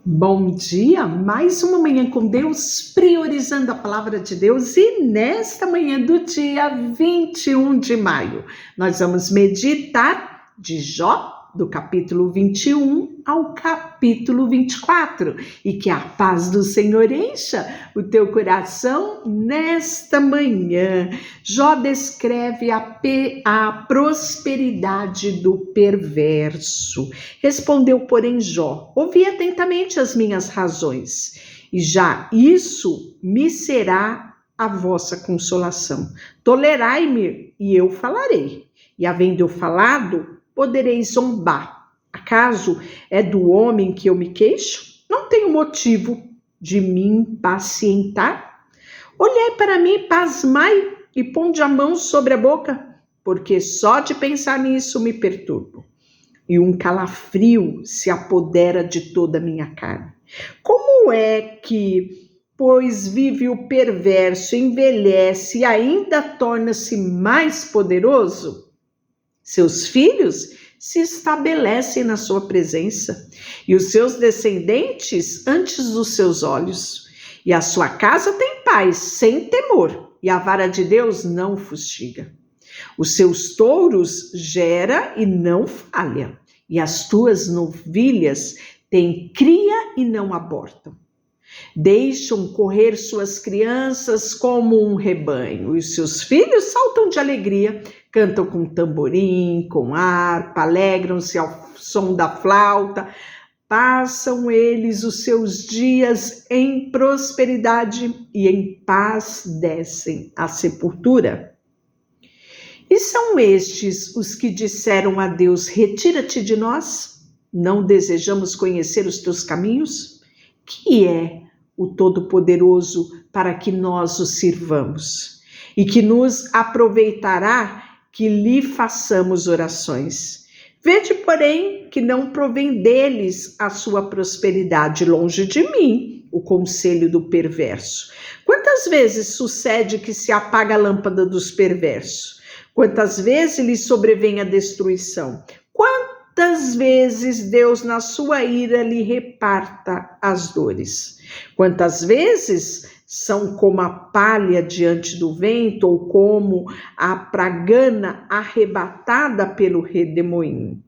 Bom dia, mais uma manhã com Deus, priorizando a palavra de Deus, e nesta manhã do dia 21 de maio, nós vamos meditar de Jó, do capítulo 21 ao capítulo 24, e que a paz do Senhor encha o teu coração nesta manhã. Jó descreve a prosperidade do perverso. Respondeu, porém, Jó: ouvi atentamente as minhas razões, e já isso me será a vossa consolação. Tolerai-me, e eu falarei, e havendo eu falado, podereis zombar. Acaso é do homem que eu me queixo? Não tenho motivo de me impacientar? Olhai para mim, pasmai, e ponde a mão sobre a boca, porque só de pensar nisso me perturbo, e um calafrio se apodera de toda a minha carne. Como é que, pois vive o perverso, envelhece e ainda torna-se mais poderoso? Seus filhos se estabelecem na sua presença, e os seus descendentes antes dos seus olhos. E a sua casa tem paz, sem temor, e a vara de Deus não fustiga. Os seus touros gera e não falha, e as tuas novilhas têm cria e não abortam. Deixam correr suas crianças como um rebanho, e os seus filhos saltam de alegria, cantam com tamborim, com harpa, alegram-se ao som da flauta. Passam eles os seus dias em prosperidade e em paz descem à sepultura. E são estes os que disseram a Deus: retira-te de nós, não desejamos conhecer os teus caminhos? Que é o Todo-Poderoso para que nós o sirvamos, e que nos aproveitará que lhe façamos orações. Vede, porém, que não provém deles a sua prosperidade, longe de mim o conselho do perverso. Quantas vezes sucede que se apaga a lâmpada dos perversos? Quantas vezes lhe sobrevém a destruição? Quantas vezes Deus, na sua ira, lhe reparta as dores? Quantas vezes são como a palha diante do vento, ou como a pragana arrebatada pelo redemoinho?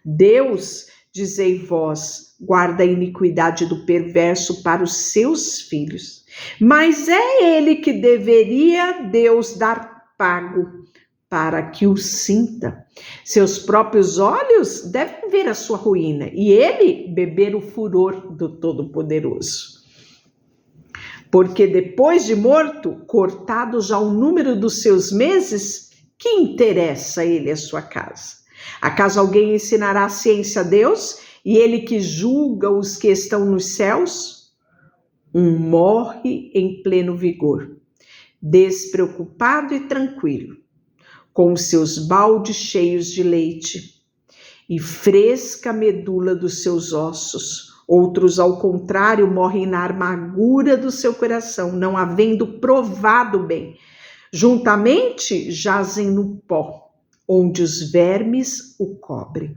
Deus, dizei vós, guarda a iniquidade do perverso para os seus filhos. Mas é ele que deveria Deus dar pago para que o sinta. Seus próprios olhos devem ver a sua ruína, e ele beber o furor do Todo-Poderoso. Porque depois de morto, cortado já o número dos seus meses, que interessa a ele a sua casa? Acaso alguém ensinará a ciência a Deus, e ele que julga os que estão nos céus? Um morre em pleno vigor, despreocupado e tranquilo, com os seus baldes cheios de leite e fresca medula dos seus ossos. Outros, ao contrário, morrem na amargura do seu coração, não havendo provado bem. Juntamente jazem no pó, onde os vermes o cobrem.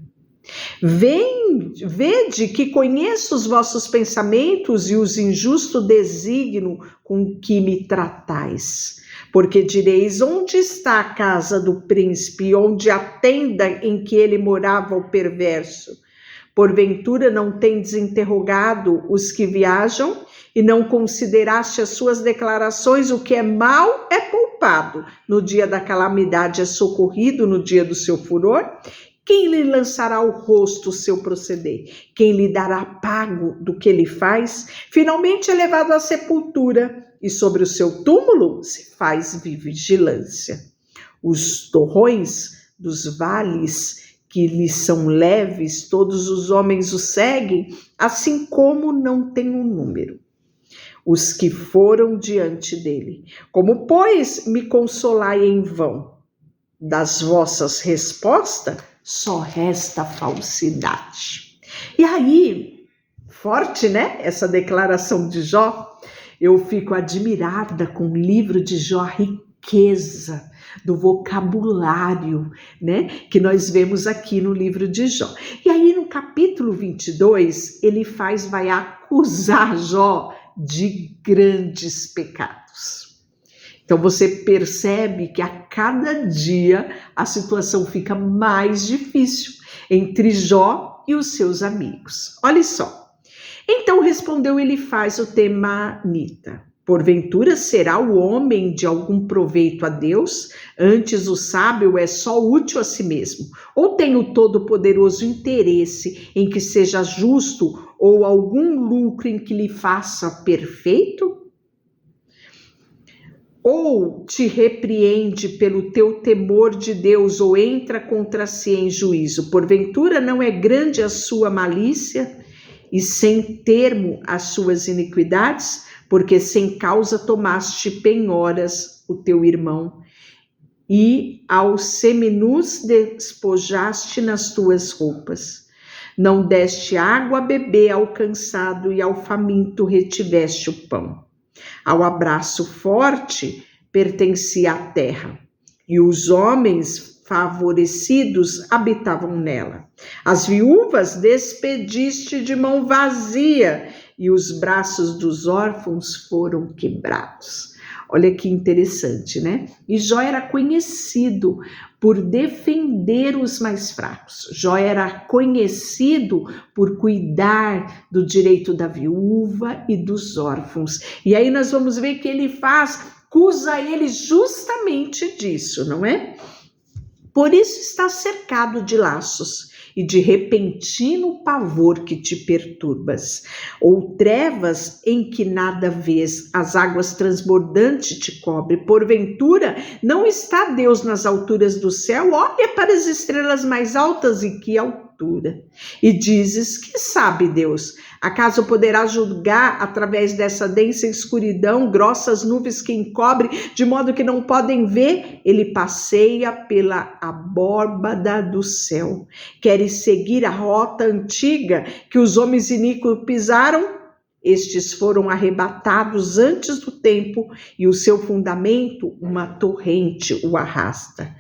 Vede que conheço os vossos pensamentos e os injusto desígnio com que me tratais. Porque direis: onde está a casa do príncipe, onde a tenda em que ele morava, o perverso? Porventura não tendes interrogado os que viajam, e não consideraste as suas declarações? O que é mau é poupado, no dia da calamidade é socorrido, no dia do seu furor. Quem lhe lançará ao rosto o seu proceder? Quem lhe dará pago do que ele faz? Finalmente é levado à sepultura, e sobre o seu túmulo se faz vigilância. Os torrões dos vales que lhe são leves, todos os homens o seguem, assim como não tem um número os que foram diante dele. Como, pois, me consolai em vão? Das vossas respostas só resta falsidade. E aí, forte, né? Essa declaração de Jó. Eu fico admirada com o livro de Jó, a riqueza do vocabulário, né, que nós vemos aqui no livro de Jó. E aí no capítulo 22, ele vai acusar Jó de grandes pecados. Então você percebe que a cada dia a situação fica mais difícil entre Jó e os seus amigos. Olha só. Então respondeu Elifaz o temanita: porventura será o homem de algum proveito a Deus? Antes o sábio é só útil a si mesmo. Ou tem o Todo-Poderoso interesse em que seja justo, ou algum lucro em que lhe faça perfeito? Ou te repreende pelo teu temor de Deus, ou entra contra si em juízo? Porventura não é grande a sua malícia e sem termo as suas iniquidades? Porque sem causa tomaste penhoras o teu irmão, e aos seminus despojaste nas tuas roupas. Não deste água a beber ao cansado, e ao faminto retiveste o pão. Ao abraço forte pertencia a terra, e os homens favorecidos habitavam nela. As viúvas despediste de mão vazia, e os braços dos órfãos foram quebrados. Olha que interessante, né? E Jó era conhecido por defender os mais fracos. Jó era conhecido por cuidar do direito da viúva e dos órfãos. E aí nós vamos ver que ele acusa ele justamente disso, não é? Por isso está cercado de laços e de repentino pavor que te perturbas, ou trevas em que nada vês, as águas transbordantes te cobre. Porventura não está Deus nas alturas do céu? Olha para as estrelas mais altas, e que altura! E dizes: que sabe Deus? Acaso poderá julgar através dessa densa escuridão, grossas nuvens que encobre, de modo que não podem ver? Ele passeia pela abóbada do céu. Queres seguir a rota antiga que os homens iníquos pisaram? Estes foram arrebatados antes do tempo, e o seu fundamento, uma torrente, o arrasta.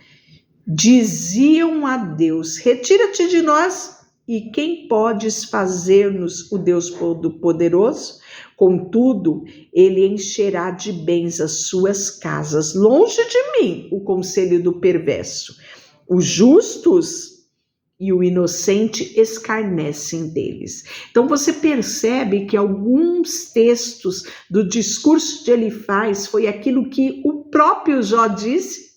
Diziam a Deus: retira-te de nós. E quem podes fazer-nos o Deus Todo-Poderoso? Contudo, ele encherá de bens as suas casas. Longe de mim o conselho do perverso. Os justos e o inocente escarnecem deles. Então você percebe que alguns textos do discurso de Elifaz foi aquilo que o próprio Jó disse.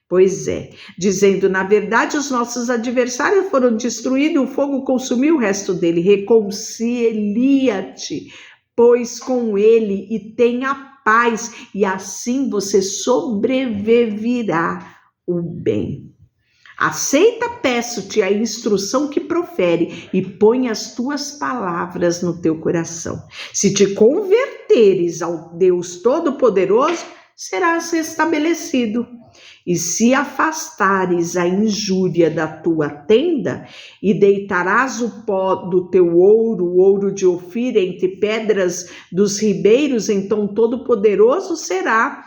Pois é, dizendo: na verdade os nossos adversários foram destruídos, o fogo consumiu o resto dele. Reconcilia-te, pois, com ele, e tenha paz, e assim você sobreviverá o bem. Aceita, peço-te, a instrução que profere, e põe as tuas palavras no teu coração. Se te converteres ao Deus Todo-Poderoso, serás restabelecido. E se afastares a injúria da tua tenda, e deitarás o pó do teu ouro, o ouro de Ofir, entre pedras dos ribeiros, então Todo-Poderoso será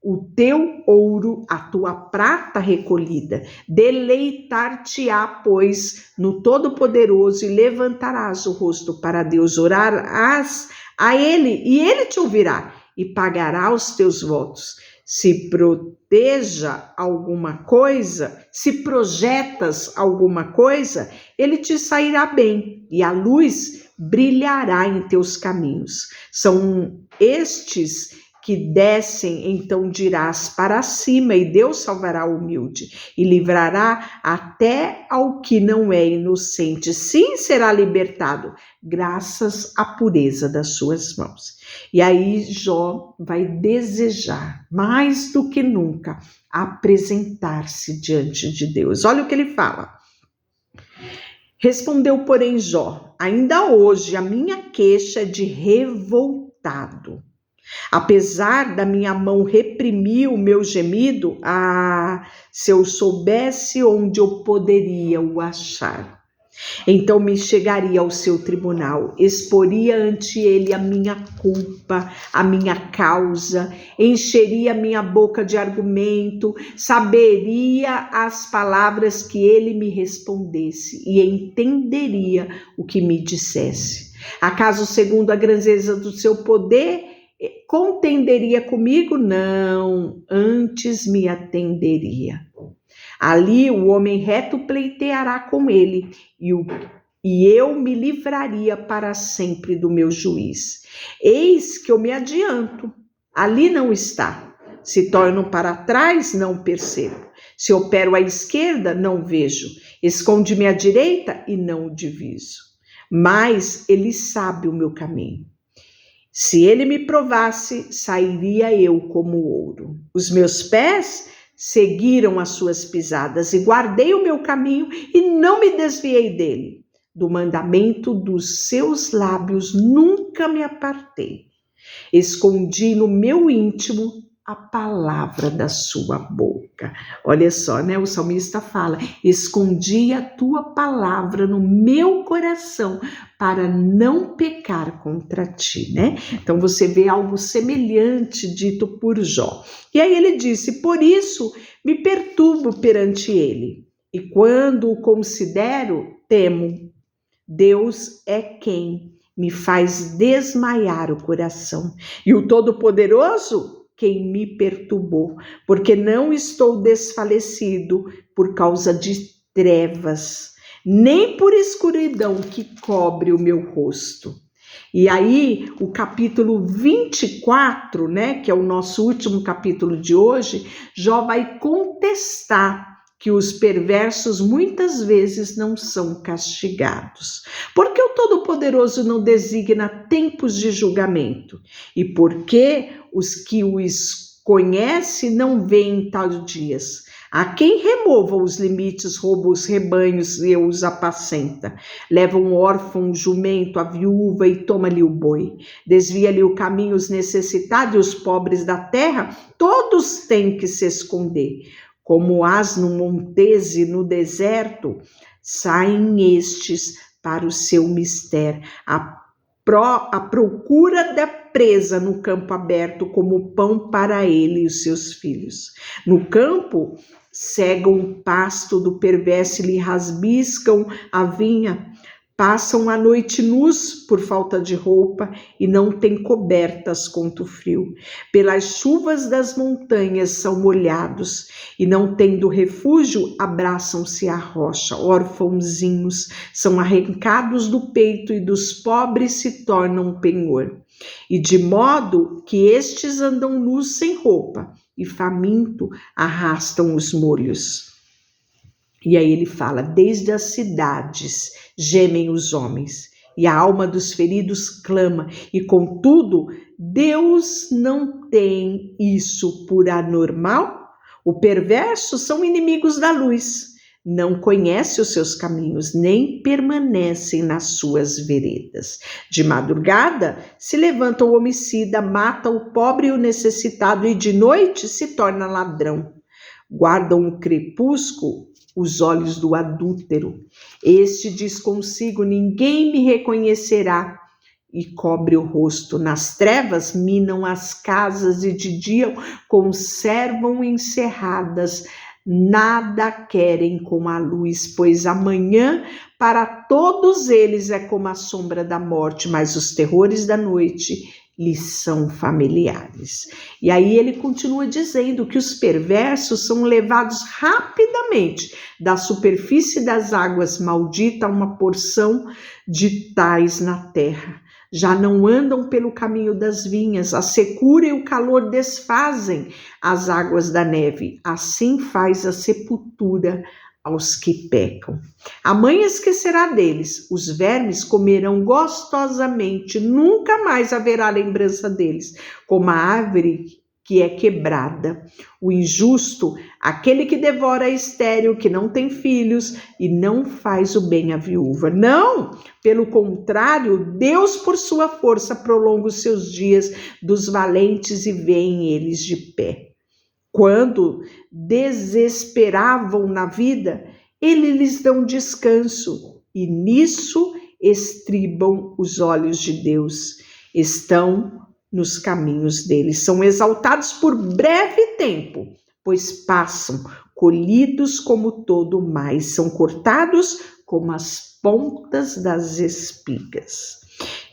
o teu ouro, a tua prata recolhida. Deleitar-te-á, pois, no Todo-Poderoso, e levantarás o rosto para Deus, orarás a ele, e ele te ouvirá, e pagará os teus votos. Se projetas alguma coisa, ele te sairá bem, e a luz brilhará em teus caminhos. São estes que descem, então dirás para cima, e Deus salvará o humilde, e livrará até ao que não é inocente. Sim, será libertado, graças à pureza das suas mãos. E aí Jó vai desejar, mais do que nunca, apresentar-se diante de Deus. Olha o que ele fala. Respondeu, porém, Jó: ainda hoje a minha queixa é de revoltado. Apesar da minha mão reprimir o meu gemido, se eu soubesse onde eu poderia o achar. Então me chegaria ao seu tribunal, exporia ante ele a minha culpa, a minha causa, encheria minha boca de argumento, saberia as palavras que ele me respondesse e entenderia o que me dissesse. Acaso, segundo a grandeza do seu poder, contenderia comigo? Não, antes me atenderia. Ali o homem reto pleiteará com ele, e eu me livraria para sempre do meu juiz. Eis que eu me adianto, ali não está. Se torno para trás, não percebo. Se opero à esquerda, não vejo. Esconde-me à direita e não o diviso. Mas ele sabe o meu caminho. Se ele me provasse, sairia eu como ouro. Os meus pés seguiram as suas pisadas e guardei o meu caminho e não me desviei dele. Do mandamento dos seus lábios nunca me apartei. Escondi no meu íntimo a palavra da sua boca. Olha só, né? O salmista fala: escondi a tua palavra no meu coração para não pecar contra ti, né? Então você vê algo semelhante dito por Jó. E aí ele disse: por isso me perturbo perante ele, e quando o considero, temo. Deus é quem me faz desmaiar o coração, e o Todo-Poderoso quem me perturbou, porque não estou desfalecido por causa de trevas, nem por escuridão que cobre o meu rosto. E aí, o capítulo 24, né, que é o nosso último capítulo de hoje, Jó vai contestar que os perversos muitas vezes não são castigados. Porque o Todo-Poderoso não designa tempos de julgamento? E porque os que os conhecem não veem tais dias? A quem remova os limites, rouba os rebanhos e os apacenta. Leva um órfão, um jumento, a viúva e toma-lhe o boi. Desvia-lhe o caminho os necessitados e os pobres da terra, todos têm que se esconder. Como asno montese no deserto, saem estes para o seu mistério, à procura da presa no campo aberto, como pão para ele e os seus filhos. No campo, cegam o pasto do perverso e lhe rasbiscam a vinha. Passam a noite nus por falta de roupa e não têm cobertas contra o frio. Pelas chuvas das montanhas são molhados e, não tendo refúgio, abraçam-se à rocha. Órfãozinhos são arrancados do peito e dos pobres se tornam penhor. E de modo que estes andam nus sem roupa e faminto arrastam os molhos. E aí ele fala: desde as cidades gemem os homens, e a alma dos feridos clama, e contudo, Deus não tem isso por anormal? O perverso são inimigos da luz, não conhece os seus caminhos, nem permanecem nas suas veredas. De madrugada se levanta o homicida, mata o pobre e o necessitado, e de noite se torna ladrão. Guardam o crepúsculo os olhos do adúltero. Este diz consigo: ninguém me reconhecerá, e cobre o rosto. Nas trevas minam as casas e de dia conservam encerradas. Nada querem com a luz, pois amanhã para todos eles é como a sombra da morte, mas os terrores da noite lhes são familiares. E aí ele continua dizendo que os perversos são levados rapidamente da superfície das águas, maldita uma porção de tais na terra. Já não andam pelo caminho das vinhas, a secura e o calor desfazem as águas da neve. Assim faz a sepultura aos que pecam. A mãe esquecerá deles, os vermes comerão gostosamente, nunca mais haverá lembrança deles, como a árvore que é quebrada. O injusto, aquele que devora a estéril, que não tem filhos e não faz o bem à viúva. Não, pelo contrário, Deus por sua força prolonga os seus dias dos valentes e vêem eles de pé. Quando desesperavam na vida, ele lhes dá um descanso. e nisso estribam os olhos de Deus, estão nos caminhos dele. São exaltados por breve tempo, pois passam, colhidos como todo mais, são cortados como as pontas das espigas.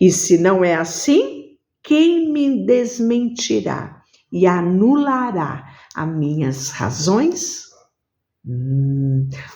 E se não é assim, quem me desmentirá e anulará as minhas razões?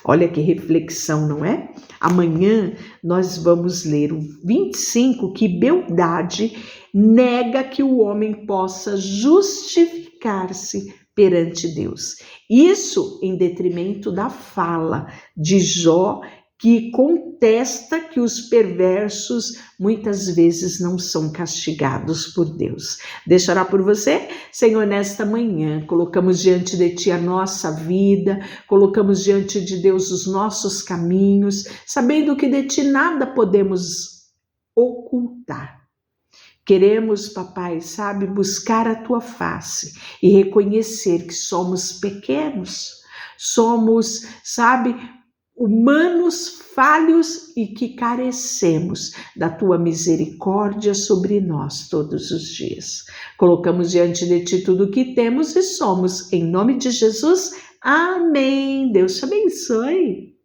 Olha que reflexão, não é? Amanhã nós vamos ler o 25, que Bildade nega que o homem possa justificar-se perante Deus. Isso em detrimento da fala de Jó, que contesta que os perversos muitas vezes não são castigados por Deus. Deixa eu orar por você? Senhor, nesta manhã, colocamos diante de Ti a nossa vida, colocamos diante de Deus os nossos caminhos, sabendo que de Ti nada podemos ocultar. Queremos, papai, sabe, buscar a Tua face e reconhecer que somos pequenos, somos, sabe, humanos, falhos e que carecemos da Tua misericórdia sobre nós todos os dias. Colocamos diante de Ti tudo o que temos e somos, em nome de Jesus. Amém. Deus te abençoe.